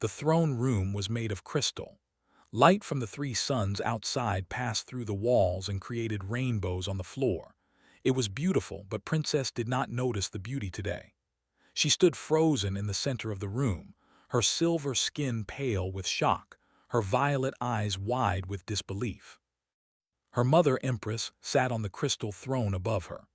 The throne room was made of crystal. Light from the three suns outside passed through the walls and created rainbows on the floor. It was beautiful, but Princess did not notice the beauty today. She stood frozen in the center of the room, her silver skin pale with shock, her violet eyes wide with disbelief. Her mother Empress sat on the crystal throne above her.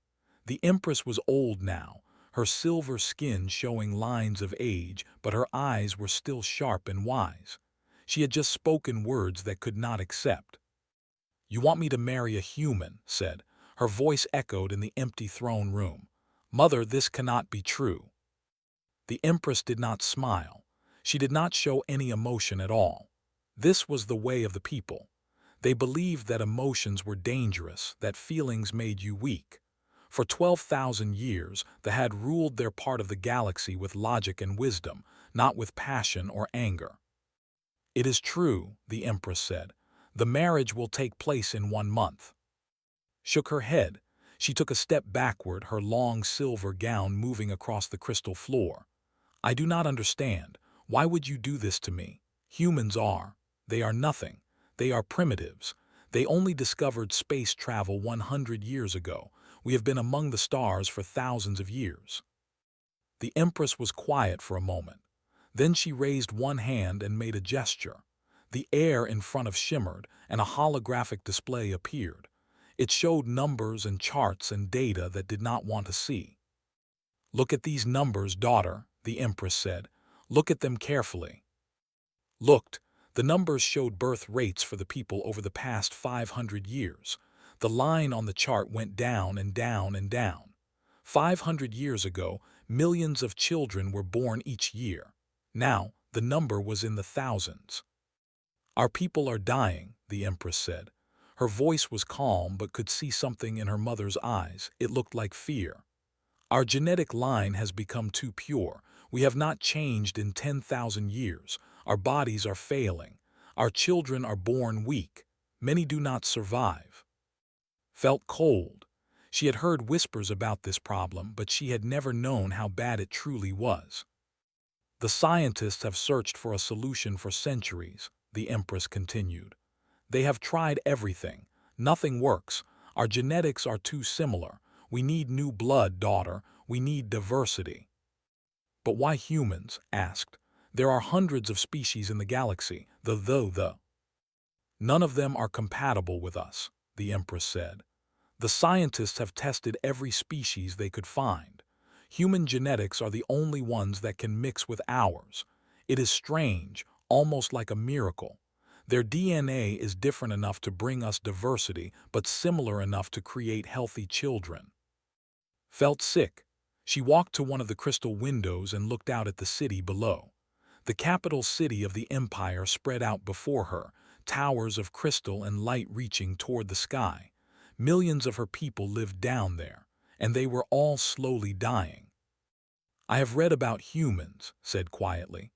The Empress was old now, her silver skin showing lines of age, but her eyes were still sharp and wise. She had just spoken words that could not accept. "You want me to marry a human," said. Her voice echoed in the empty throne room. "Mother, this cannot be true." The Empress did not smile. She did not show any emotion at all. This was the way of the people. They believed that emotions were dangerous, that feelings made you weak. For 12,000 years, they had ruled their part of the galaxy with logic and wisdom, not with passion or anger. "It is true," the Empress said. "The marriage will take place in 1 month." Shook her head. She took a step backward, her long silver gown moving across the crystal floor. "I do not understand. Why would you do this to me? Humans are. They are nothing. They are primitives. They only discovered space travel 100 years ago. We have been among the stars for thousands of years." The Empress was quiet for a moment. Then she raised one hand and made a gesture. The air in front of shimmered, and a holographic display appeared. It showed numbers and charts and data that did not want to see. "Look at these numbers, daughter," the Empress said. "Look at them carefully." Looked. The numbers showed birth rates for the people over the past 500 years. The line on the chart went down and down and down. 500 years ago, millions of children were born each year. Now, the number was in the thousands. "Our people are dying," the Empress said. Her voice was calm but could see something in her mother's eyes. It looked like fear. "Our genetic line has become too pure. We have not changed in 10,000 years. Our bodies are failing. Our children are born weak. Many do not survive." Felt cold. She had heard whispers about this problem, but she had never known how bad it truly was. "The scientists have searched for a solution for centuries," the Empress continued. "They have tried everything. Nothing works. Our genetics are too similar. We need new blood, daughter. We need diversity." "But why humans?" asked. "There are hundreds of species in the galaxy. None of them are compatible with us," the Empress said. "The scientists have tested every species they could find. Human genetics are the only ones that can mix with ours. It is strange, almost like a miracle. Their DNA is different enough to bring us diversity, but similar enough to create healthy children." Felt sick. She walked to one of the crystal windows and looked out at the city below. The capital city of the empire spread out before her, towers of crystal and light reaching toward the sky. Millions of her people lived down there, and they were all slowly dying. "I have read about humans," said quietly.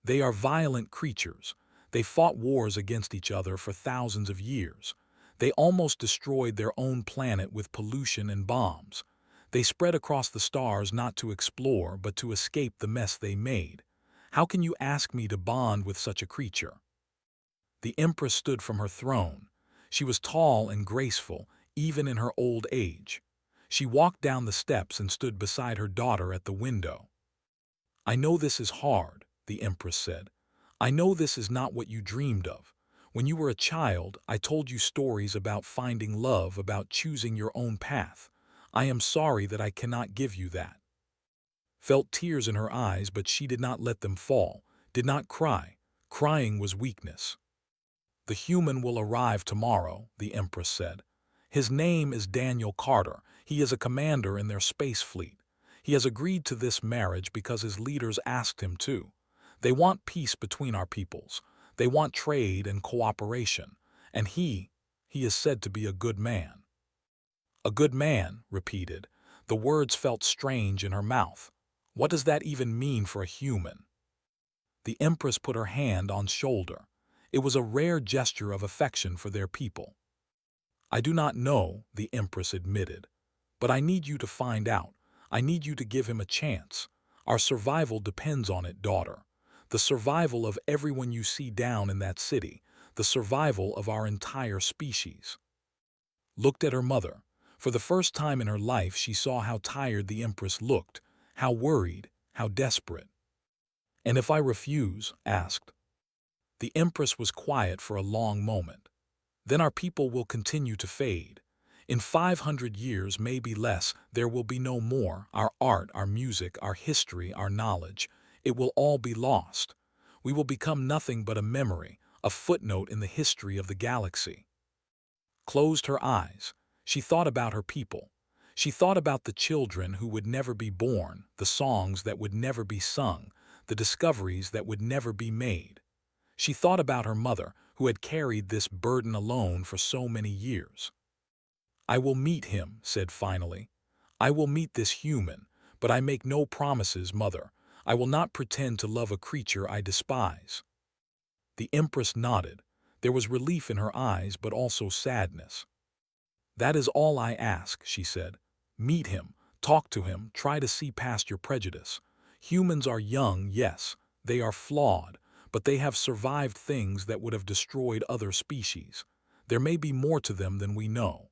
"They are violent creatures. They fought wars against each other for thousands of years. They almost destroyed their own planet with pollution and bombs. They spread across the stars not to explore, but to escape the mess they made. How can you ask me to bond with such a creature?" The Empress stood from her throne. She was tall and graceful, even in her old age. She walked down the steps and stood beside her daughter at the window. "I know this is hard," the Empress said. "I know this is not what you dreamed of. When you were a child, I told you stories about finding love, about choosing your own path. I am sorry that I cannot give you that." Felt tears in her eyes, but she did not let them fall, did not cry. Crying was weakness. "The human will arrive tomorrow," the Empress said. "His name is Daniel Carter. He is a commander in their space fleet. He has agreed to this marriage because his leaders asked him to. They want peace between our peoples. They want trade and cooperation. And he is said to be a good man." "A good man," repeated. The words felt strange in her mouth. What does that even mean for a human? The Empress put her hand on shoulder. It was a rare gesture of affection for their people. "I do not know," the Empress admitted. "But I need you to find out. I need you to give him a chance. Our survival depends on it, daughter. The survival of everyone you see down in that city, the survival of our entire species. Looked at her mother. For the first time in her life she saw how tired the Empress looked, how worried, how desperate. "And if I refuse?" asked. The Empress was quiet for a long moment. "Then our people will continue to fade. In 500 years, maybe less, there will be no more. Our art, our music, our history, our knowledge. It will all be lost. We will become nothing but a memory, a footnote in the history of the galaxy." Closed her eyes. She thought about her people. She thought about the children who would never be born, the songs that would never be sung, the discoveries that would never be made. She thought about her mother, who had carried this burden alone for so many years. "I will meet him," said finally. "I will meet this human, but I make no promises, mother. I will not pretend to love a creature I despise." The Empress nodded. There was relief in her eyes, but also sadness. "That is all I ask," she said. "Meet him, talk to him, try to see past your prejudice. Humans are young, yes, they are flawed, but they have survived things that would have destroyed other species. There may be more to them than we know."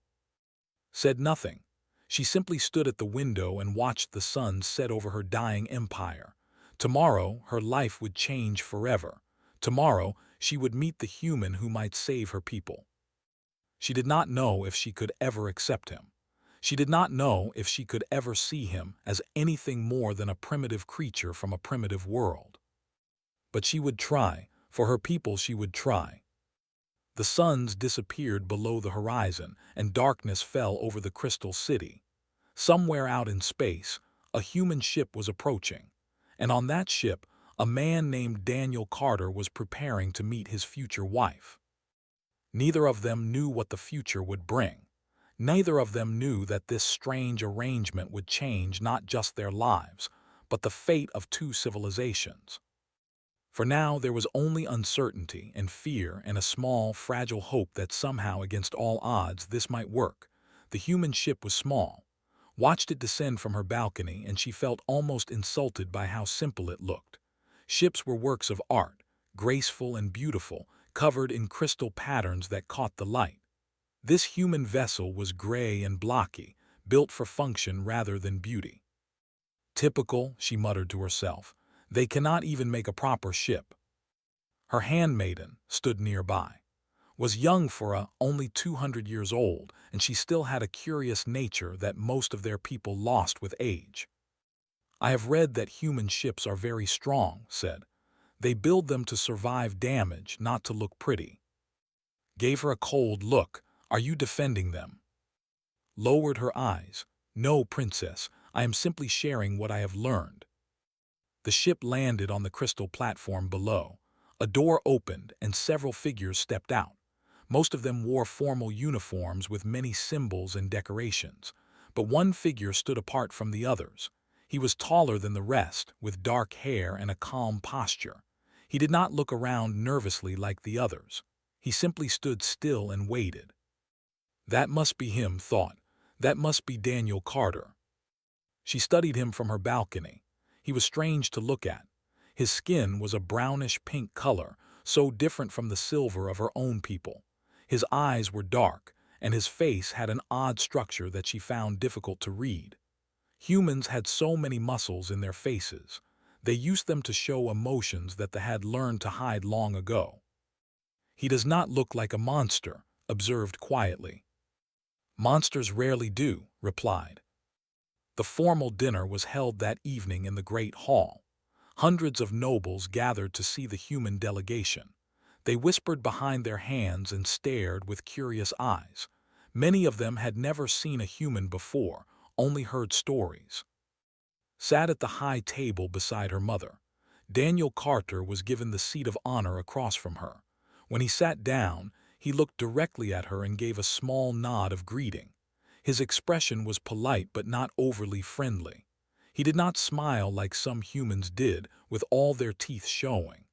Said nothing. She simply stood at the window and watched the sun set over her dying empire. Tomorrow, her life would change forever. Tomorrow, she would meet the human who might save her people. She did not know if she could ever accept him. She did not know if she could ever see him as anything more than a primitive creature from a primitive world. But she would try. For her people she would try. The suns disappeared below the horizon, and darkness fell over the crystal city. Somewhere out in space, a human ship was approaching, and on that ship, a man named Daniel Carter was preparing to meet his future wife. Neither of them knew what the future would bring. Neither of them knew that this strange arrangement would change not just their lives, but the fate of two civilizations. For now there was only uncertainty and fear and a small, fragile hope that somehow, against all odds, this might work. The human ship was small. Watched it descend from her balcony, and she felt almost insulted by how simple it looked. Ships were works of art, graceful and beautiful, covered in crystal patterns that caught the light. This human vessel was gray and blocky, built for function rather than beauty. "Typical," she muttered to herself. "They cannot even make a proper ship." Her handmaiden stood nearby. Was young for only 200 years old, and she still had a curious nature that most of their people lost with age. "I have read that human ships are very strong," said. "They build them to survive damage, not to look pretty." Gave her a cold look. "Are you defending them?" Lowered her eyes. "No, princess, I am simply sharing what I have learned." The ship landed on the crystal platform below. A door opened, and several figures stepped out. Most of them wore formal uniforms with many symbols and decorations, but one figure stood apart from the others. He was taller than the rest, with dark hair and a calm posture. He did not look around nervously like the others. He simply stood still and waited. That must be him, thought. That must be Daniel Carter. She studied him from her balcony. He was strange to look at. His skin was a brownish-pink color, so different from the silver of her own people. His eyes were dark, and his face had an odd structure that she found difficult to read. Humans had so many muscles in their faces. They used them to show emotions that they had learned to hide long ago. "He does not look like a monster," observed quietly. "Monsters rarely do," replied. The formal dinner was held that evening in the great hall. Hundreds of nobles gathered to see the human delegation. They whispered behind their hands and stared with curious eyes. Many of them had never seen a human before, only heard stories. Sat at the high table beside her mother. Daniel Carter was given the seat of honor across from her. When he sat down, he looked directly at her and gave a small nod of greeting. His expression was polite but not overly friendly. He did not smile like some humans did, with all their teeth showing.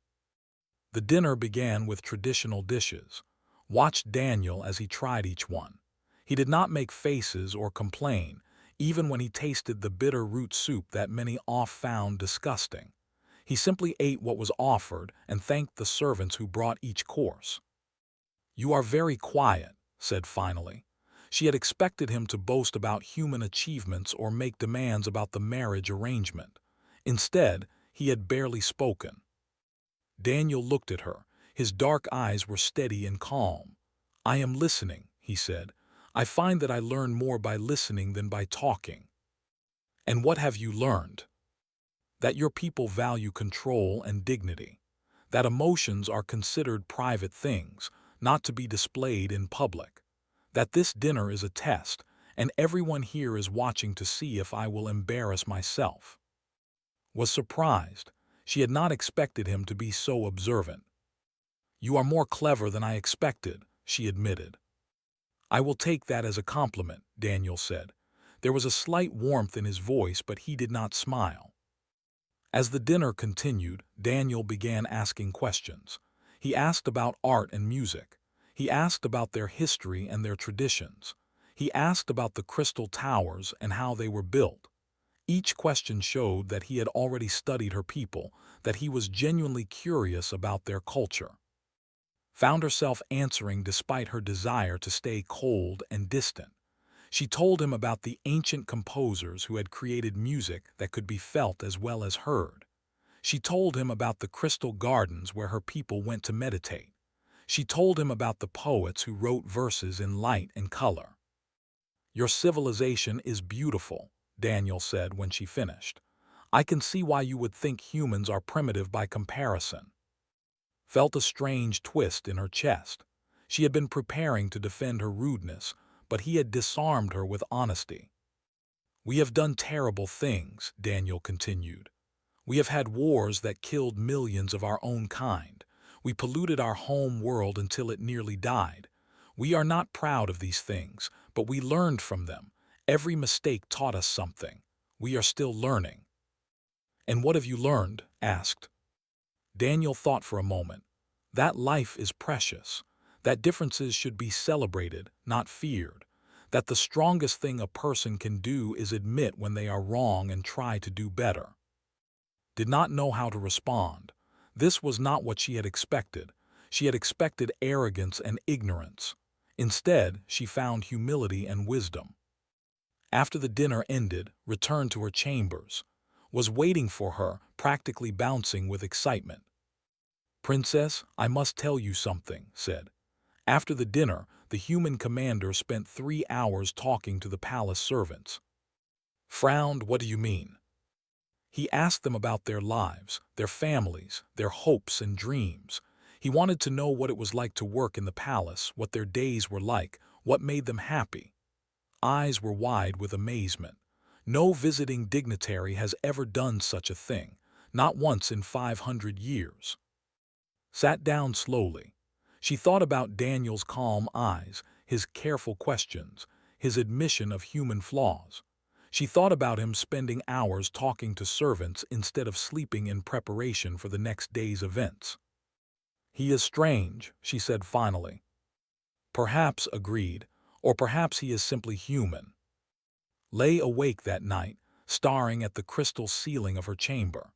The dinner began with traditional dishes. Watched Daniel as he tried each one. He did not make faces or complain, even when he tasted the bitter root soup that many oft found disgusting. He simply ate what was offered and thanked the servants who brought each course. "You are very quiet," said finally. She had expected him to boast about human achievements or make demands about the marriage arrangement. Instead, he had barely spoken. Daniel looked at her. His dark eyes were steady and calm. "I am listening," he said. "I find that I learn more by listening than by talking." "And what have you learned?" "That your people value control and dignity. That emotions are considered private things, not to be displayed in public. That this dinner is a test, and everyone here is watching to see if I will embarrass myself." Was surprised. She had not expected him to be so observant. "You are more clever than I expected," she admitted. "I will take that as a compliment," Daniel said. There was a slight warmth in his voice, but he did not smile. As the dinner continued, Daniel began asking questions. He asked about art and music. He asked about their history and their traditions. He asked about the crystal towers and how they were built. Each question showed that he had already studied her people, that he was genuinely curious about their culture. Found herself answering despite her desire to stay cold and distant. She told him about the ancient composers who had created music that could be felt as well as heard. She told him about the crystal gardens where her people went to meditate. She told him about the poets who wrote verses in light and color. "Your civilization is beautiful," Daniel said when she finished. "I can see why you would think humans are primitive by comparison." Felt a strange twist in her chest. She had been preparing to defend her rudeness, but he had disarmed her with honesty. "We have done terrible things," Daniel continued. "We have had wars that killed millions of our own kind. We polluted our home world until it nearly died. We are not proud of these things, but we learned from them. Every mistake taught us something. We are still learning." "And what have you learned?" asked. Daniel thought for a moment. That life is precious. That differences should be celebrated, not feared. That the strongest thing a person can do is admit when they are wrong and try to do better. Did not know how to respond. This was not what she had expected. She had expected arrogance and ignorance. Instead, she found humility and wisdom. After the dinner ended, returned to her chambers. Was waiting for her, practically bouncing with excitement. "Princess, I must tell you something," said. After the dinner, the human commander spent 3 hours talking to the palace servants. Frowned. "What do you mean?" He asked them about their lives, their families, their hopes and dreams. He wanted to know what it was like to work in the palace, what their days were like, what made them happy. Eyes were wide with amazement. No visiting dignitary has ever done such a thing, not once in 500 years. Sat down slowly. She thought about Daniel's calm eyes, his careful questions, his admission of human flaws. She thought about him spending hours talking to servants instead of sleeping in preparation for the next day's events. "He is strange," she said finally. "Perhaps," agreed, "or perhaps he is simply human." Lay awake that night, staring at the crystal ceiling of her chamber.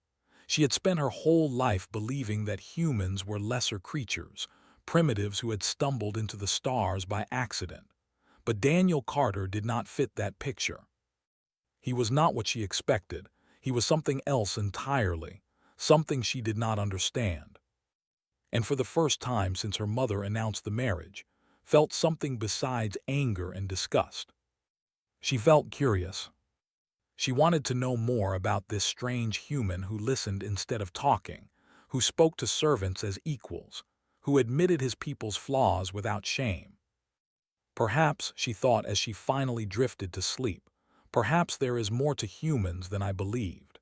She had spent her whole life believing that humans were lesser creatures, primitives who had stumbled into the stars by accident. But Daniel Carter did not fit that picture. He was not what she expected. He was something else entirely, something she did not understand. And for the first time since her mother announced the marriage, felt something besides anger and disgust. She felt curious. She wanted to know more about this strange human who listened instead of talking, who spoke to servants as equals, who admitted his people's flaws without shame. Perhaps, she thought as she finally drifted to sleep, perhaps there is more to humans than I believed.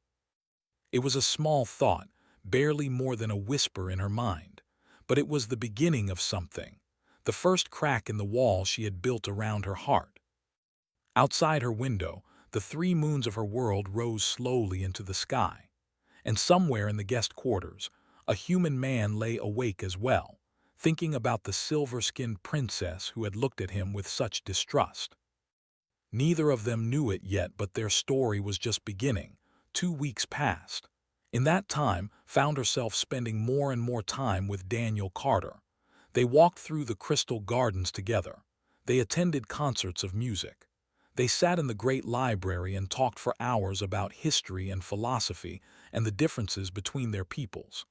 It was a small thought, barely more than a whisper in her mind, but it was the beginning of something, the first crack in the wall she had built around her heart. Outside her window, the 3 moons of her world rose slowly into the sky, and somewhere in the guest quarters, a human man lay awake as well, thinking about the silver-skinned princess who had looked at him with such distrust. Neither of them knew it yet, but their story was just beginning. 2 weeks passed. In that time, found herself spending more and more time with Daniel Carter. They walked through the Crystal Gardens together. They attended concerts of music. They sat in the great library and talked for hours about history and philosophy and the differences between their peoples.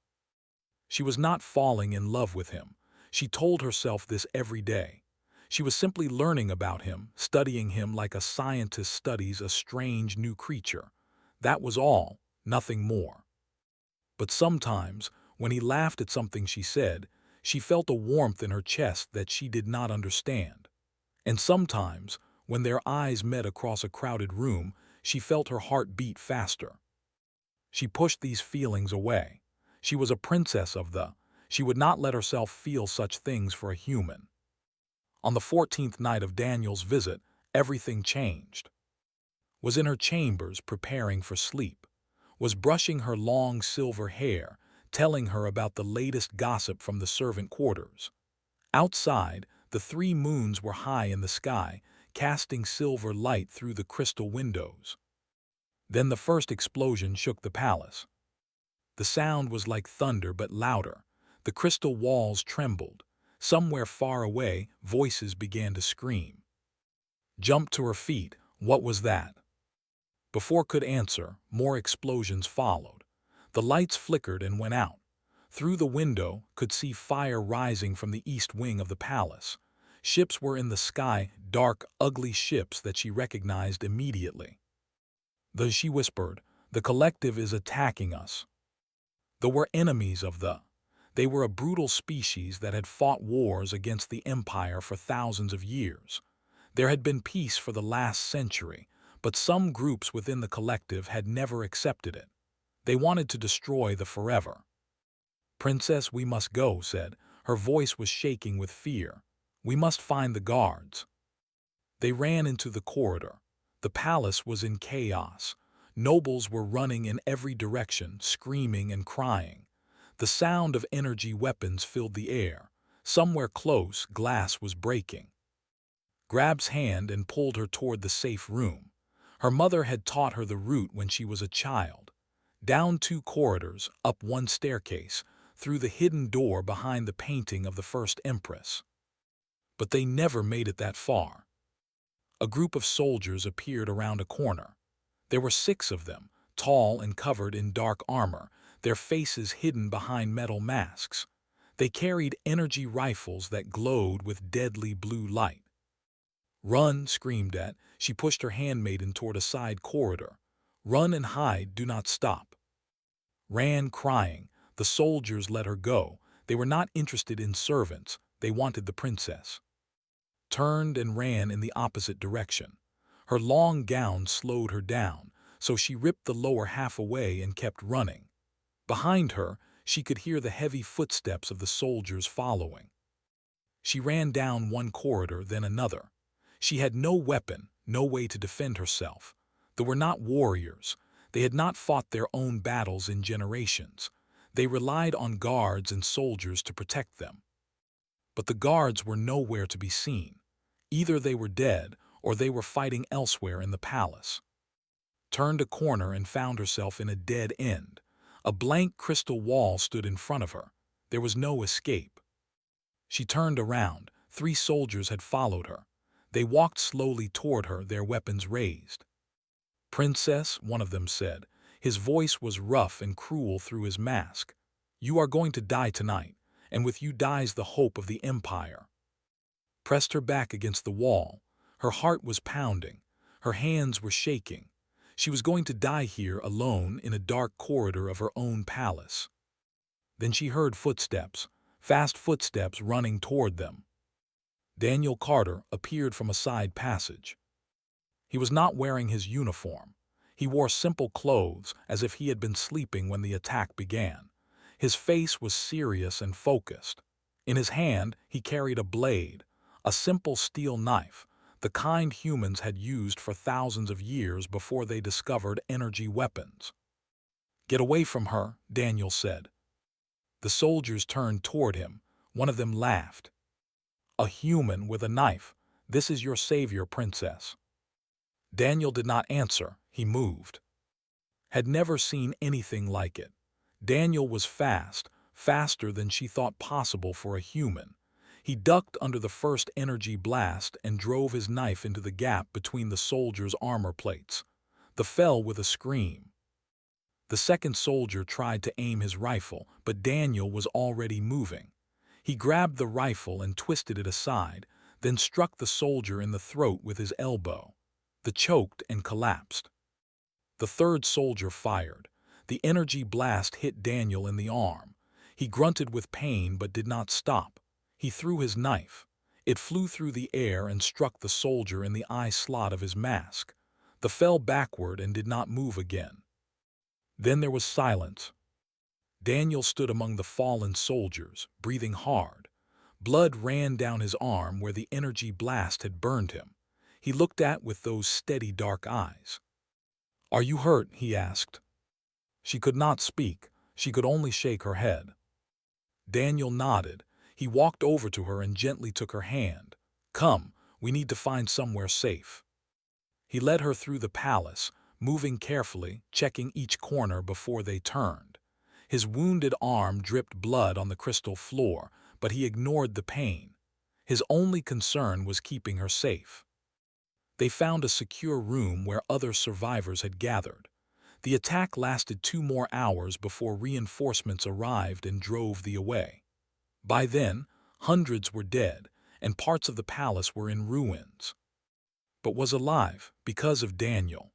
She was not falling in love with him. She told herself this every day. She was simply learning about him, studying him like a scientist studies a strange new creature. That was all, nothing more. But sometimes, when he laughed at something she said, she felt a warmth in her chest that she did not understand. And sometimes, when their eyes met across a crowded room, she felt her heart beat faster. She pushed these feelings away. She was a princess of the. She would not let herself feel such things for a human. On the 14th night of Daniel's visit, everything changed. Was in her chambers preparing for sleep. Was brushing her long silver hair, telling her about the latest gossip from the servant quarters. Outside, the 3 moons were high in the sky, casting silver light through the crystal windows. Then the first explosion shook the palace. The sound was like thunder but louder. The crystal walls trembled. Somewhere far away, voices began to scream. Jumped to her feet. What was that? Before could answer, more explosions followed. The lights flickered and went out. Through the window, could see fire rising from the east wing of the palace. Ships were in the sky, dark, ugly ships that she recognized immediately. She whispered, "The collective is attacking us." They were enemies of the. They were a brutal species that had fought wars against the Empire for thousands of years. There had been peace for the last century, but some groups within the collective had never accepted it. They wanted to destroy the forever. "Princess, we must go," said. Her voice was shaking with fear. "We must find the guards." They ran into the corridor. The palace was in chaos. Nobles were running in every direction, screaming and crying. The sound of energy weapons filled the air. Somewhere close, glass was breaking. Grabbed hand and pulled her toward the safe room. Her mother had taught her the route when she was a child. Down 2 corridors, up 1 staircase, through the hidden door behind the painting of the first empress. But they never made it that far. A group of soldiers appeared around a corner. There were 6 of them, tall and covered in dark armor, their faces hidden behind metal masks. They carried energy rifles that glowed with deadly blue light. "Run!" screamed at. She pushed her handmaiden toward a side corridor. "Run and hide, do not stop." Ran crying. The soldiers let her go. They were not interested in servants. They wanted the princess. Turned and ran in the opposite direction. Her long gown slowed her down, so she ripped the lower half away and kept running. Behind her, she could hear the heavy footsteps of the soldiers following. She ran down 1 corridor, then another. She had no weapon, no way to defend herself. They were not warriors. They had not fought their own battles in generations. They relied on guards and soldiers to protect them. But the guards were nowhere to be seen. Either they were dead or they were fighting elsewhere in the palace. Turned a corner and found herself in a dead end. A blank crystal wall stood in front of her. There was no escape. She turned around. 3 soldiers had followed her. They walked slowly toward her, their weapons raised. "Princess," one of them said. His voice was rough and cruel through his mask. "You are going to die tonight, and with you dies the hope of the Empire." Pressed her back against the wall. Her heart was pounding. Her hands were shaking. She was going to die here alone in a dark corridor of her own palace. Then she heard footsteps, fast footsteps running toward them. Daniel Carter appeared from a side passage. He was not wearing his uniform. He wore simple clothes, as if he had been sleeping when the attack began. His face was serious and focused. In his hand, he carried a blade, a simple steel knife, the kind humans had used for thousands of years before they discovered energy weapons. "Get away from her," Daniel said. The soldiers turned toward him. One of them laughed. "A human with a knife. This is your savior, princess." Daniel did not answer. He moved. Had never seen anything like it. Daniel was fast, faster than she thought possible for a human. He ducked under the first energy blast and drove his knife into the gap between the soldier's armor plates. The fell with a scream. The second soldier tried to aim his rifle, but Daniel was already moving. He grabbed the rifle and twisted it aside, then struck the soldier in the throat with his elbow. The choked and collapsed. The third soldier fired. The energy blast hit Daniel in the arm. He grunted with pain but did not stop. He threw his knife. It flew through the air and struck the soldier in the eye slot of his mask. The fell backward and did not move again. Then there was silence. Daniel stood among the fallen soldiers, breathing hard. Blood ran down his arm where the energy blast had burned him. He looked at with those steady dark eyes. "Are you hurt?" he asked. She could not speak. She could only shake her head. Daniel nodded. He walked over to her and gently took her hand. "Come, we need to find somewhere safe." He led her through the palace, moving carefully, checking each corner before they turned. His wounded arm dripped blood on the crystal floor, but he ignored the pain. His only concern was keeping her safe. They found a secure room where other survivors had gathered. The attack lasted 2 more hours before reinforcements arrived and drove the away. By then, hundreds were dead, and parts of the palace were in ruins. But was alive because of Daniel.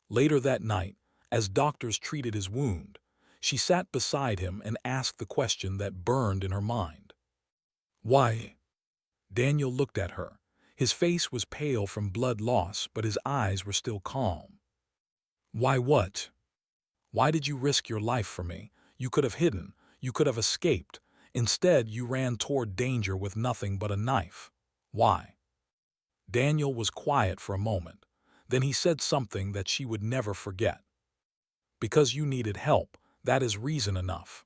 Later that night, as doctors treated his wound, she sat beside him and asked the question that burned in her mind. "Why?" Daniel looked at her. His face was pale from blood loss, but his eyes were still calm. "Why what? Why did you risk your life for me? You could have hidden. You could have escaped. Instead, you ran toward danger with nothing but a knife. Why?" Daniel was quiet for a moment. Then he said something that she would never forget. "Because you needed help, that is reason enough."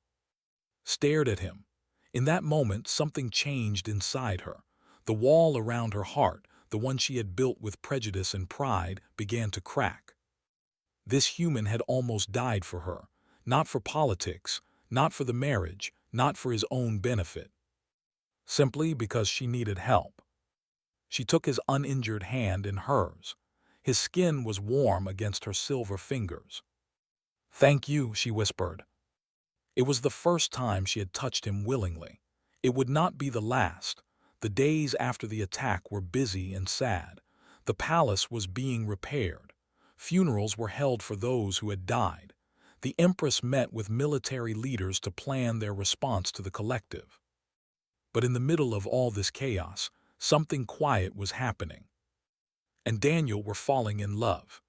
Stared at him. In that moment, something changed inside her. The wall around her heart, the one she had built with prejudice and pride, began to crack. This human had almost died for her, not for politics, not for the marriage, not for his own benefit. Simply because she needed help. She took his uninjured hand in hers. His skin was warm against her silver fingers. "Thank you," she whispered. It was the first time she had touched him willingly. It would not be the last. The days after the attack were busy and sad. The palace was being repaired. Funerals were held for those who had died. The Empress met with military leaders to plan their response to the collective. But in the middle of all this chaos, something quiet was happening. And Daniel were falling in love.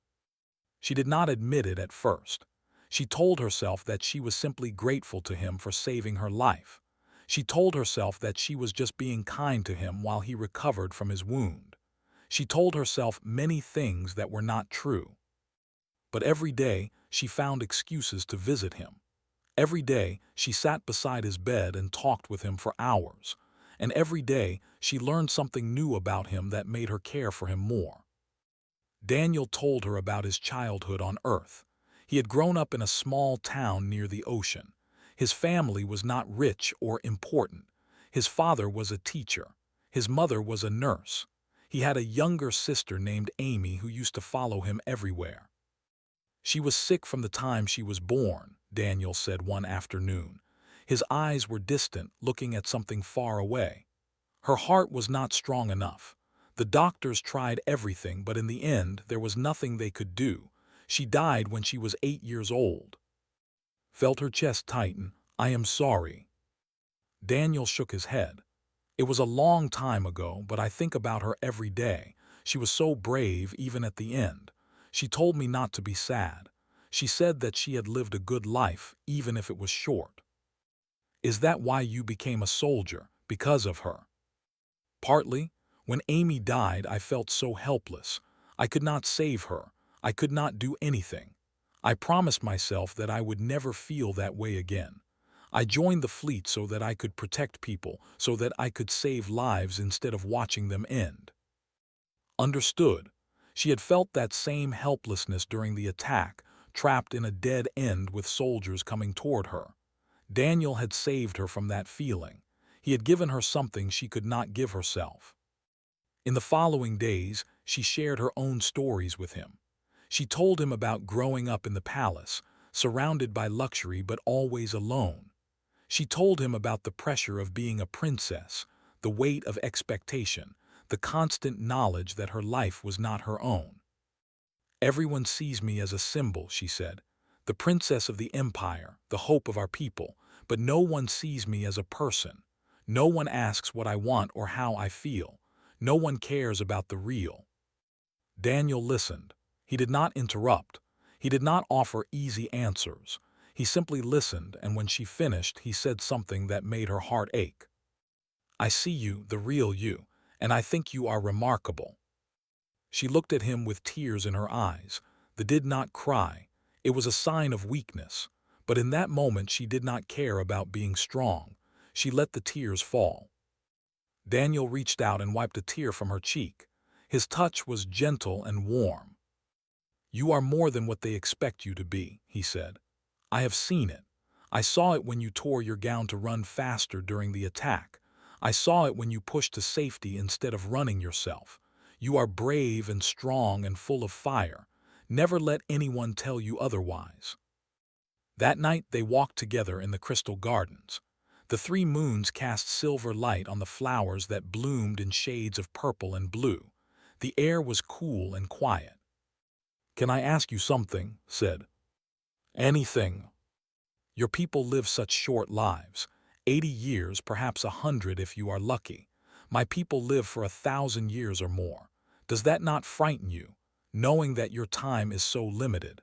She did not admit it at first. She told herself that she was simply grateful to him for saving her life. She told herself that she was just being kind to him while he recovered from his wound. She told herself many things that were not true. But every day, she found excuses to visit him. Every day, she sat beside his bed and talked with him for hours. And every day, she learned something new about him that made her care for him more. Daniel told her about his childhood on Earth. He had grown up in a small town near the ocean. His family was not rich or important. His father was a teacher. His mother was a nurse. He had a younger sister named Amy who used to follow him everywhere. "She was sick from the time she was born," Daniel said one afternoon. His eyes were distant, looking at something far away. "Her heart was not strong enough. The doctors tried everything, but in the end, there was nothing they could do. She died when she was 8 years old." Felt her chest tighten. "I am sorry." Daniel shook his head. "It was a long time ago, but I think about her every day. She was so brave even at the end. She told me not to be sad. She said that she had lived a good life, even if it was short." "Is that why you became a soldier? Because of her?" "Partly. When Amy died, I felt so helpless. I could not save her. I could not do anything. I promised myself that I would never feel that way again. I joined the fleet so that I could protect people, so that I could save lives instead of watching them end." Understood. She had felt that same helplessness during the attack, trapped in a dead end with soldiers coming toward her. Daniel had saved her from that feeling. He had given her something she could not give herself. In the following days, she shared her own stories with him. She told him about growing up in the palace, surrounded by luxury but always alone. She told him about the pressure of being a princess, the weight of expectation, the constant knowledge that her life was not her own. "Everyone sees me as a symbol," she said, "the princess of the empire, the hope of our people, but no one sees me as a person. No one asks what I want or how I feel. No one cares about the real." Daniel listened. He did not interrupt. He did not offer easy answers. He simply listened, and when she finished, he said something that made her heart ache. "I see you, the real you, and I think you are remarkable." She looked at him with tears in her eyes. They did not cry. It was a sign of weakness. But in that moment she did not care about being strong. She let the tears fall. Daniel reached out and wiped a tear from her cheek. His touch was gentle and warm. "You are more than what they expect you to be," he said. "I have seen it. I saw it when you tore your gown to run faster during the attack. I saw it when you pushed to safety instead of running yourself. You are brave and strong and full of fire. Never let anyone tell you otherwise." That night they walked together in the crystal gardens. The three moons cast silver light on the flowers that bloomed in shades of purple and blue. The air was cool and quiet. "Can I ask you something?" said. "Anything." "Your people live such short lives. 80 years, perhaps 100 if you are lucky. My people live for 1,000 years or more. Does that not frighten you, knowing that your time is so limited?"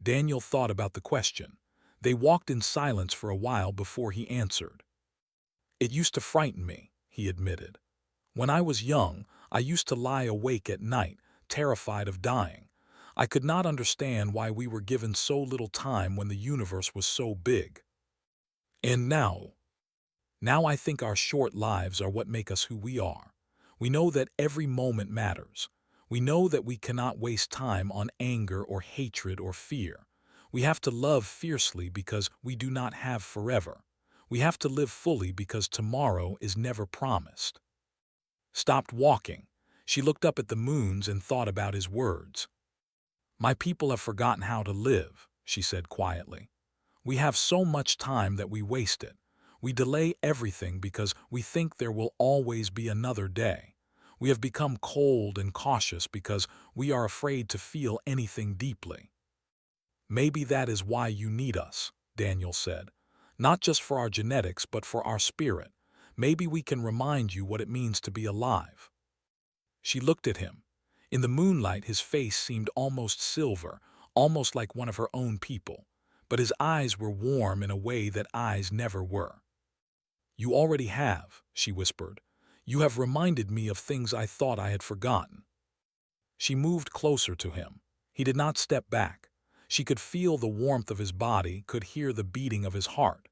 Daniel thought about the question. They walked in silence for a while before he answered. "It used to frighten me," he admitted. "When I was young, I used to lie awake at night, terrified of dying. I could not understand why we were given so little time when the universe was so big. And now I think our short lives are what make us who we are. We know that every moment matters. We know that we cannot waste time on anger or hatred or fear. We have to love fiercely because we do not have forever. We have to live fully because tomorrow is never promised." Stopped walking. She looked up at the moons and thought about his words. "My people have forgotten how to live," she said quietly. "We have so much time that we waste it. We delay everything because we think there will always be another day. We have become cold and cautious because we are afraid to feel anything deeply." "Maybe that is why you need us," Daniel said. "Not just for our genetics, but for our spirit. Maybe we can remind you what it means to be alive." She looked at him. In the moonlight, his face seemed almost silver, almost like one of her own people. But his eyes were warm in a way that eyes never were. "You already have," she whispered. "You have reminded me of things I thought I had forgotten." She moved closer to him. He did not step back. She could feel the warmth of his body, could hear the beating of his heart.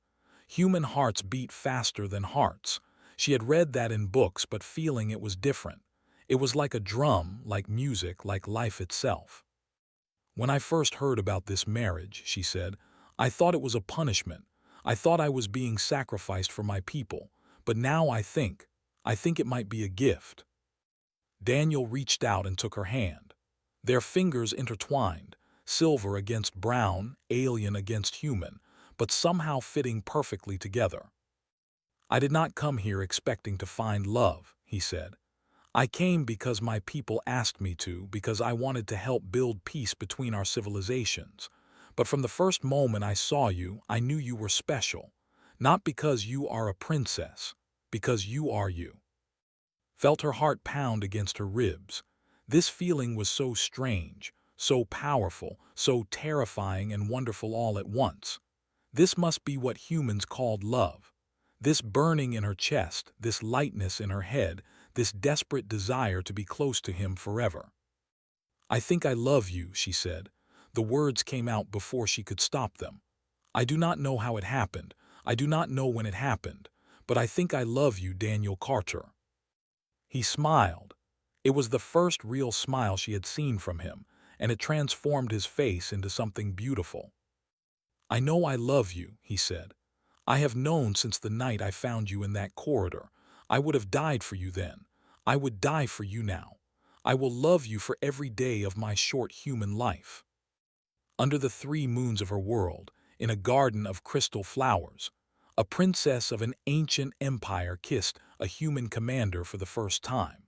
Human hearts beat faster than hearts. She had read that in books, but feeling it was different. It was like a drum, like music, like life itself. "When I first heard about this marriage," she said, "I thought it was a punishment. I thought I was being sacrificed for my people. But now I think it might be a gift." Daniel reached out and took her hand. Their fingers intertwined, silver against brown, alien against human, but somehow fitting perfectly together. "I did not come here expecting to find love," he said. "I came because my people asked me to, because I wanted to help build peace between our civilizations. But from the first moment I saw you, I knew you were special. Not because you are a princess, because you are you." Felt her heart pound against her ribs. This feeling was so strange, so powerful, so terrifying and wonderful all at once. This must be what humans called love. This burning in her chest, this lightness in her head, this desperate desire to be close to him forever. "I think I love you," she said. The words came out before she could stop them. "I do not know how it happened. I do not know when it happened. But I think I love you, Daniel Carter." He smiled. It was the first real smile she had seen from him, and it transformed his face into something beautiful. "I know I love you," he said. "I have known since the night I found you in that corridor. I would have died for you then. I would die for you now. I will love you for every day of my short human life." Under the 3 moons of her world, in a garden of crystal flowers, a princess of an ancient empire kissed a human commander for the first time.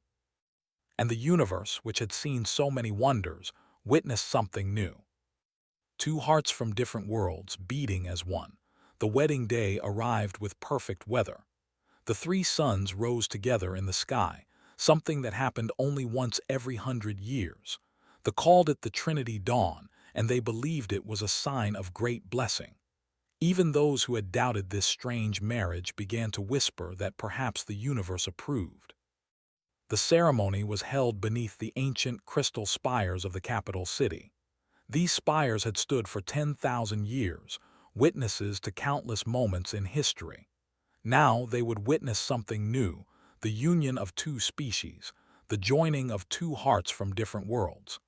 And the universe, which had seen so many wonders, witnessed something new. 2 hearts from different worlds beating as one. The wedding day arrived with perfect weather. The 3 suns rose together in the sky, something that happened only once every 100 years. They called it the Trinity Dawn, and they believed it was a sign of great blessing. Even those who had doubted this strange marriage began to whisper that perhaps the universe approved. The ceremony was held beneath the ancient crystal spires of the capital city. These spires had stood for 10,000 years, witnesses to countless moments in history. Now they would witness something new, the union of 2 species, the joining of 2 hearts from different worlds.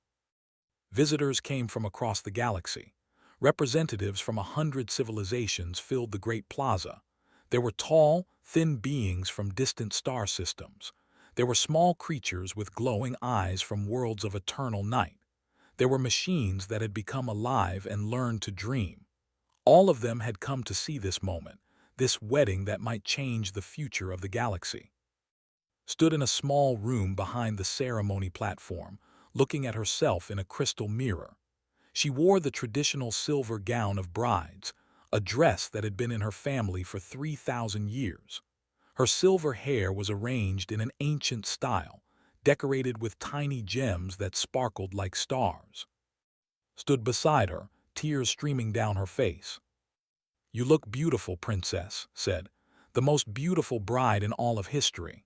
Visitors came from across the galaxy. Representatives from 100 civilizations filled the great plaza. There were tall, thin beings from distant star systems. There were small creatures with glowing eyes from worlds of eternal night. There were machines that had become alive and learned to dream. All of them had come to see this moment, this wedding that might change the future of the galaxy. Stood in a small room behind the ceremony platform, looking at herself in a crystal mirror. She wore the traditional silver gown of brides, a dress that had been in her family for 3,000 years. Her silver hair was arranged in an ancient style, decorated with tiny gems that sparkled like stars. Stood beside her, tears streaming down her face. "You look beautiful, princess," said, "the most beautiful bride in all of history."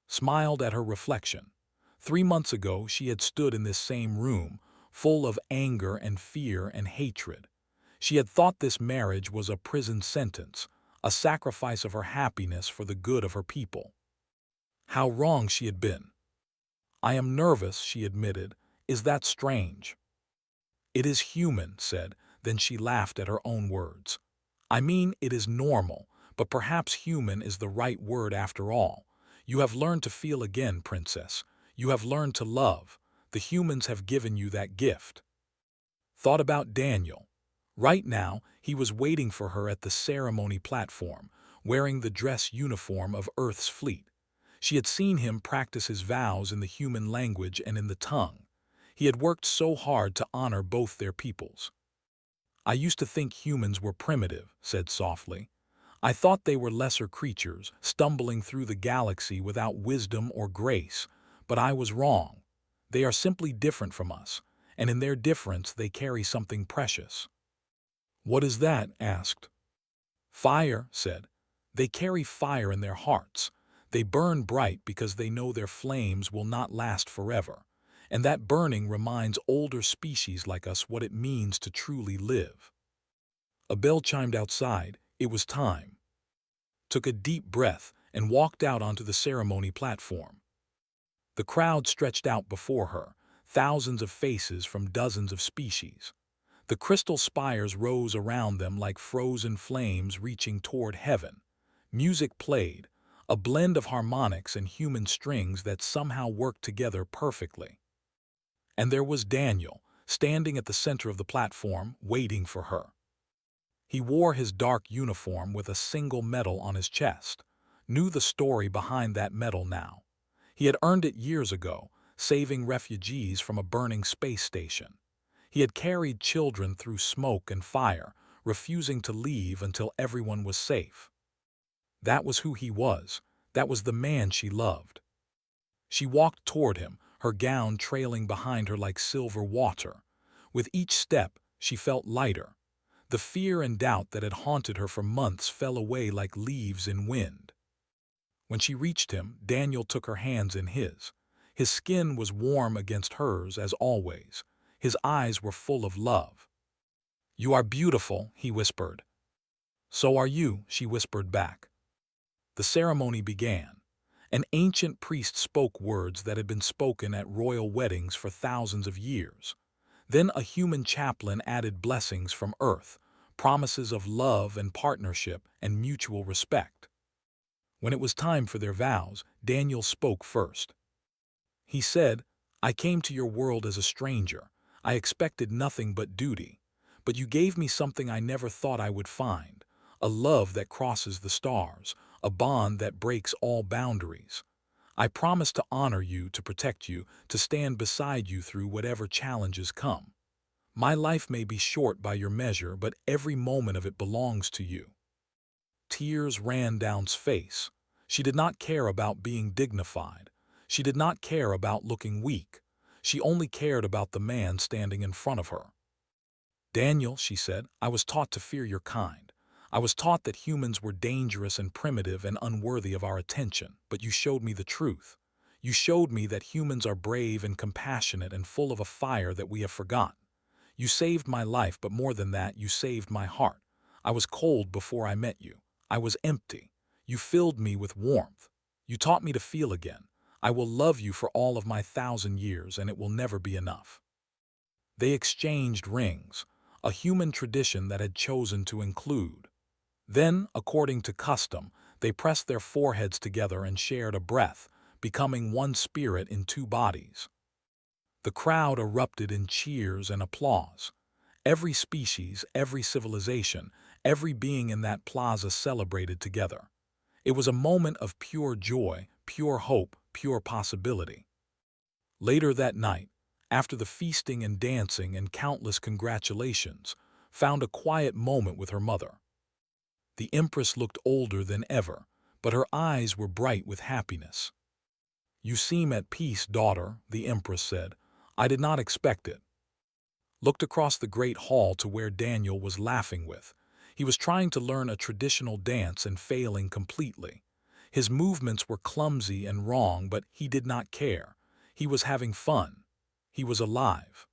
Smiled at her reflection. 3 months ago she had stood in this same room, full of anger and fear and hatred. She had thought this marriage was a prison sentence, a sacrifice of her happiness for the good of her people. How wrong she had been. "I am nervous," she admitted. "Is that strange?" "It is human," said, then she laughed at her own words. "I mean, it is normal, but perhaps human is the right word after all. You have learned to feel again, princess. You have learned to love. The humans have given you that gift." Thought about Daniel. Right now, he was waiting for her at the ceremony platform, wearing the dress uniform of Earth's fleet. She had seen him practice his vows in the human language and in the tongue. He had worked so hard to honor both their peoples. "I used to think humans were primitive," said softly. "I thought they were lesser creatures, stumbling through the galaxy without wisdom or grace, but I was wrong. They are simply different from us, and in their difference they carry something precious." "What is that?" asked. "Fire," said. "They carry fire in their hearts. They burn bright because they know their flames will not last forever, and that burning reminds older species like us what it means to truly live." A bell chimed outside. It was time. Took a deep breath and walked out onto the ceremony platform. The crowd stretched out before her, thousands of faces from dozens of species. The crystal spires rose around them like frozen flames reaching toward heaven. Music played, a blend of harmonics and human strings that somehow worked together perfectly. And there was Daniel, standing at the center of the platform, waiting for her. He wore his dark uniform with a single medal on his chest. Knew the story behind that medal now. He had earned it years ago, saving refugees from a burning space station. He had carried children through smoke and fire, refusing to leave until everyone was safe. That was who he was. That was the man she loved. She walked toward him, her gown trailing behind her like silver water. With each step, she felt lighter. The fear and doubt that had haunted her for months fell away like leaves in wind. When she reached him, Daniel took her hands in his. His skin was warm against hers, as always. His eyes were full of love. "You are beautiful," he whispered. "So are you," she whispered back. The ceremony began. An ancient priest spoke words that had been spoken at royal weddings for thousands of years. Then a human chaplain added blessings from Earth, promises of love and partnership and mutual respect. When it was time for their vows, Daniel spoke first. He said, "I came to your world as a stranger. I expected nothing but duty. But you gave me something I never thought I would find, a love that crosses the stars, a bond that breaks all boundaries. I promise to honor you, to protect you, to stand beside you through whatever challenges come. My life may be short by your measure, but every moment of it belongs to you." Tears ran down Dan's face. She did not care about being dignified. She did not care about looking weak. She only cared about the man standing in front of her. "Daniel," she said, "I was taught to fear your kind. I was taught that humans were dangerous and primitive and unworthy of our attention, but you showed me the truth. You showed me that humans are brave and compassionate and full of a fire that we have forgotten. You saved my life, but more than that, you saved my heart. I was cold before I met you. I was empty. You filled me with warmth. You taught me to feel again. I will love you for all of my 1,000 years, and it will never be enough." They exchanged rings, a human tradition that had chosen to include. Then, according to custom, they pressed their foreheads together and shared a breath, becoming one spirit in two bodies. The crowd erupted in cheers and applause. Every species, every civilization, every being in that plaza celebrated together. It was a moment of pure joy, pure hope, pure possibility. Later that night, after the feasting and dancing and countless congratulations, found a quiet moment with her mother. The Empress looked older than ever, but her eyes were bright with happiness. "You seem at peace, daughter," the Empress said. "I did not expect it." Looked across the great hall to where Daniel was laughing with. He was trying to learn a traditional dance and failing completely. His movements were clumsy and wrong, but he did not care. He was having fun. He was alive.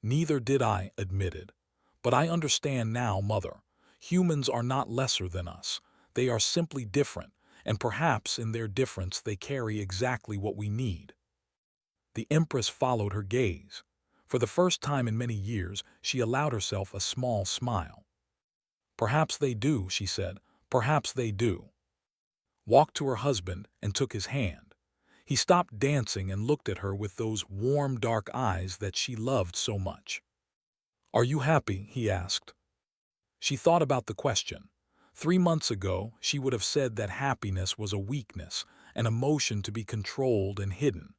"Neither did I," admitted. "But I understand now, Mother. Humans are not lesser than us. They are simply different, and perhaps in their difference they carry exactly what we need." The Empress followed her gaze. For the first time in many years, she allowed herself a small smile. "Perhaps they do," she said. "Perhaps they do." Walked to her husband and took his hand. He stopped dancing and looked at her with those warm, dark eyes that she loved so much. "Are you happy?" he asked. She thought about the question. 3 months ago, she would have said that happiness was a weakness, an emotion to be controlled and hidden.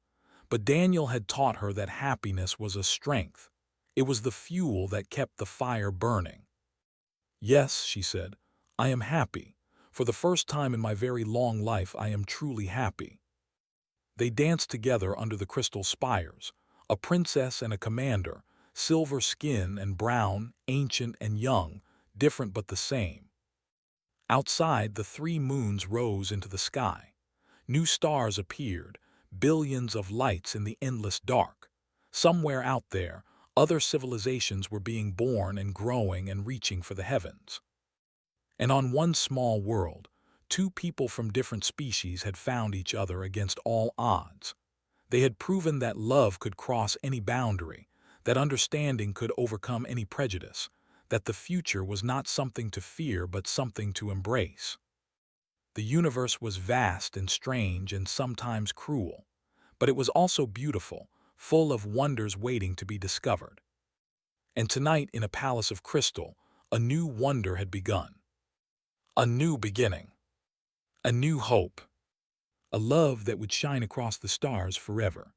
But Daniel had taught her that happiness was a strength. It was the fuel that kept the fire burning. "Yes," she said, "I am happy. For the first time in my very long life, I am truly happy." They danced together under the crystal spires, a princess and a commander, silver skin and brown, ancient and young, different but the same. Outside, the 3 moons rose into the sky. New stars appeared, billions of lights in the endless dark. Somewhere out there, other civilizations were being born and growing and reaching for the heavens. And on one small world, 2 people from different species had found each other against all odds. They had proven that love could cross any boundary, that understanding could overcome any prejudice, that the future was not something to fear but something to embrace. The universe was vast and strange and sometimes cruel, but it was also beautiful, full of wonders waiting to be discovered. And tonight, in a palace of crystal, a new wonder had begun. A new beginning. A new hope. A love that would shine across the stars forever.